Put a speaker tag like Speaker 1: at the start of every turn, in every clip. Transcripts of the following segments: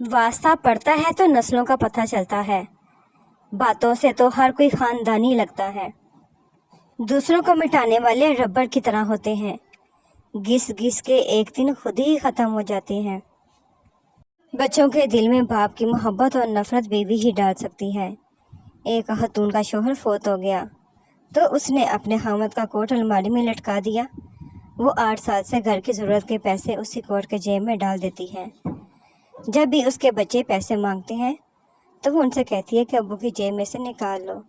Speaker 1: واسطہ پڑتا ہے تو نسلوں کا پتہ چلتا ہے، باتوں سے تو ہر کوئی خاندانی لگتا ہے۔ دوسروں کو مٹانے والے ربڑ کی طرح ہوتے ہیں، گھس گھس کے ایک دن خود ہی ختم ہو جاتے ہیں۔ بچوں کے دل میں باپ کی محبت اور نفرت بیوی ہی ڈال سکتی ہے۔ ایک خاتون کا شوہر فوت ہو گیا تو اس نے اپنے خاوند کا کوٹ الماری میں لٹکا دیا۔ وہ 8 سال سے گھر کی ضرورت کے پیسے اسی کوٹ کے جیب میں ڈال دیتی ہے۔ جب بھی اس کے بچے پیسے مانگتے ہیں تو وہ ان سے کہتی ہے کہ ابو کی جیب میں سے نکال لو۔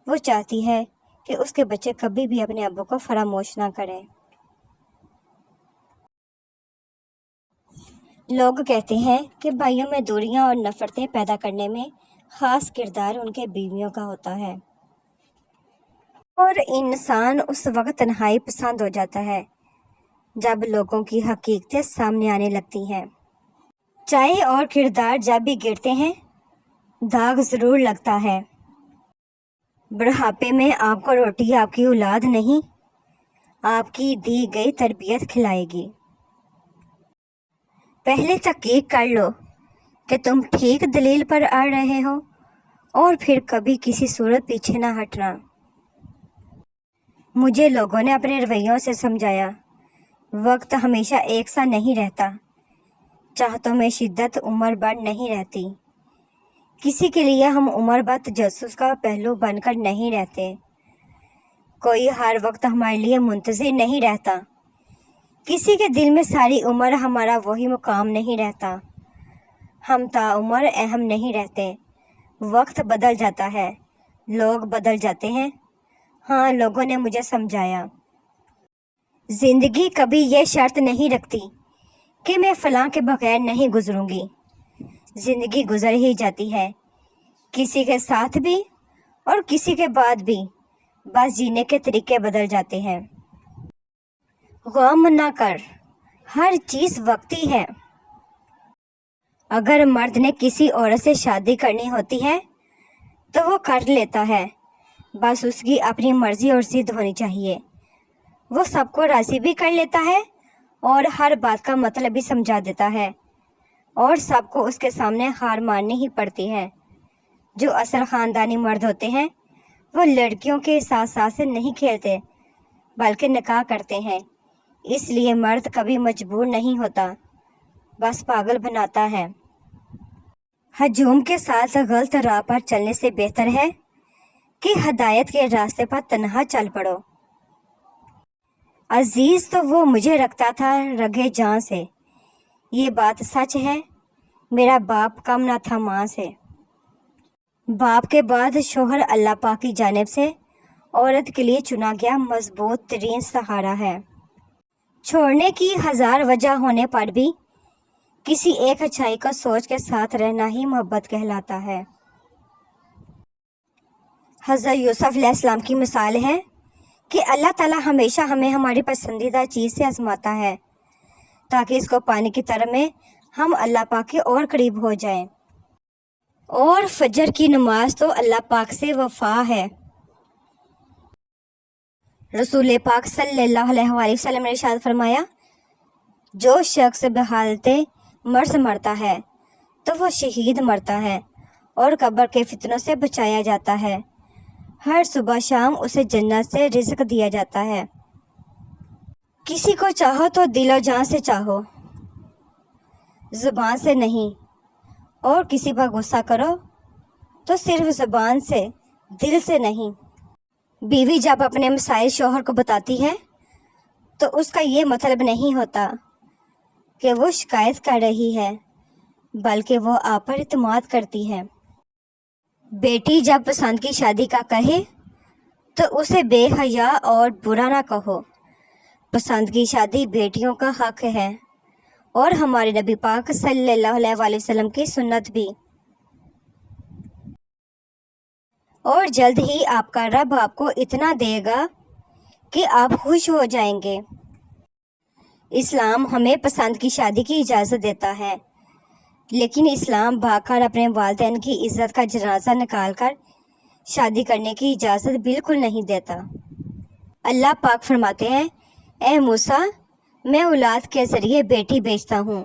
Speaker 1: وہ چاہتی ہے کہ اس کے بچے کبھی بھی اپنے ابو کو فراموش نہ کریں۔ لوگ کہتے ہیں کہ بھائیوں میں دوریاں اور نفرتیں پیدا کرنے میں خاص کردار ان کے بیویوں کا ہوتا ہے، اور انسان اس وقت تنہائی پسند ہو جاتا ہے جب لوگوں کی حقیقتیں سامنے آنے لگتی ہیں۔ چائے اور کردار جب بھی گرتے ہیں داغ ضرور لگتا ہے۔ بڑھاپے میں آپ کو روٹی آپ کی اولاد نہیں، آپ کی دی گئی تربیت کھلائے گی۔ پہلے تحقیق کر لو کہ تم ٹھیک دلیل پر اڑ رہے ہو، اور پھر کبھی کسی صورت پیچھے نہ ہٹنا۔ مجھے لوگوں نے اپنے رویوں سے سمجھایا، وقت ہمیشہ ایک سا نہیں رہتا، چاہتوں میں شدت عمر بھر نہیں رہتی۔ کسی کے لیے ہم عمر بھر تجسس کا پہلو بن کر نہیں رہتے۔ کوئی ہر وقت ہمارے لیے منتظر نہیں رہتا۔ کسی کے دل میں ساری عمر ہمارا وہی مقام نہیں رہتا۔ ہم تا عمر اہم نہیں رہتے۔ وقت بدل جاتا ہے، لوگ بدل جاتے ہیں۔ ہاں، لوگوں نے مجھے سمجھایا۔ زندگی کبھی یہ شرط نہیں رکھتی کہ میں فلاں کے بغیر نہیں گزروں گی۔ زندگی گزر ہی جاتی ہے، کسی کے ساتھ بھی اور کسی کے بعد بھی، بس جینے کے طریقے بدل جاتے ہیں۔ غم نہ کر، ہر چیز وقتی ہے۔ اگر مرد نے کسی عورت سے شادی کرنی ہوتی ہے تو وہ کر لیتا ہے، بس اس کی اپنی مرضی اور ضد ہونی چاہیے۔ وہ سب کو راضی بھی کر لیتا ہے اور ہر بات کا مطلب بھی سمجھا دیتا ہے، اور سب کو اس کے سامنے ہار ماننی ہی پڑتی ہے۔ جو اصل خاندانی مرد ہوتے ہیں وہ لڑکیوں کے احساسات سے نہیں کھیلتے بلکہ نکاح کرتے ہیں۔ اس لیے مرد کبھی مجبور نہیں ہوتا، بس پاگل بناتا ہے۔ ہجوم کے ساتھ غلط راہ پر چلنے سے بہتر ہے کہ ہدایت کے راستے پر تنہا چل پڑو۔ عزیز تو وہ مجھے رکھتا تھا رگے جان سے، یہ بات سچ ہے، میرا باپ کم نہ تھا ماں سے۔ باپ کے بعد شوہر اللہ پاک کی جانب سے عورت کے لیے چنا گیا مضبوط ترین سہارا ہے۔ چھوڑنے کی 1000 وجہ ہونے پر بھی کسی ایک اچھائی کو سوچ کے ساتھ رہنا ہی محبت کہلاتا ہے۔ حضرت یوسف علیہ السلام کی مثال ہے کہ اللہ تعالیٰ ہمیشہ ہمیں ہماری پسندیدہ چیز سے آزماتا ہے تاکہ اس کو پانے کی طرح میں ہم اللہ پاک کے اور قریب ہو جائیں۔ اور فجر کی نماز تو اللہ پاک سے وفا ہے۔ رسول پاک صلی اللہ علیہ وآلہ وسلم نے ارشاد فرمایا، جو شخص بحالت مرض مرتا ہے تو وہ شہید مرتا ہے اور قبر کے فتنوں سے بچایا جاتا ہے۔ ہر صبح شام اسے جنت سے رزق دیا جاتا ہے۔ کسی کو چاہو تو دل و جان سے چاہو، زبان سے نہیں، اور کسی پر غصہ کرو تو صرف زبان سے، دل سے نہیں۔ بیوی جب اپنے مسائل شوہر کو بتاتی ہے تو اس کا یہ مطلب نہیں ہوتا کہ وہ شکایت کر رہی ہے، بلکہ وہ آپ پر اعتماد کرتی ہے۔ بیٹی جب پسند کی شادی کا کہے تو اسے بے حیا اور برا نہ کہو۔ پسند کی شادی بیٹیوں کا حق ہے، اور ہمارے نبی پاک صلی اللہ علیہ وآلہ وسلم کی سنت بھی۔ اور جلد ہی آپ کا رب آپ کو اتنا دے گا کہ آپ خوش ہو جائیں گے۔ اسلام ہمیں پسند کی شادی کی اجازت دیتا ہے، لیکن اسلام بھاگ کر اپنے والدین کی عزت کا جنازہ نکال کر شادی کرنے کی اجازت بالکل نہیں دیتا۔ اللہ پاک فرماتے ہیں، اے موسیٰ، میں اولاد کے ذریعے بیٹی بھیجتا ہوں،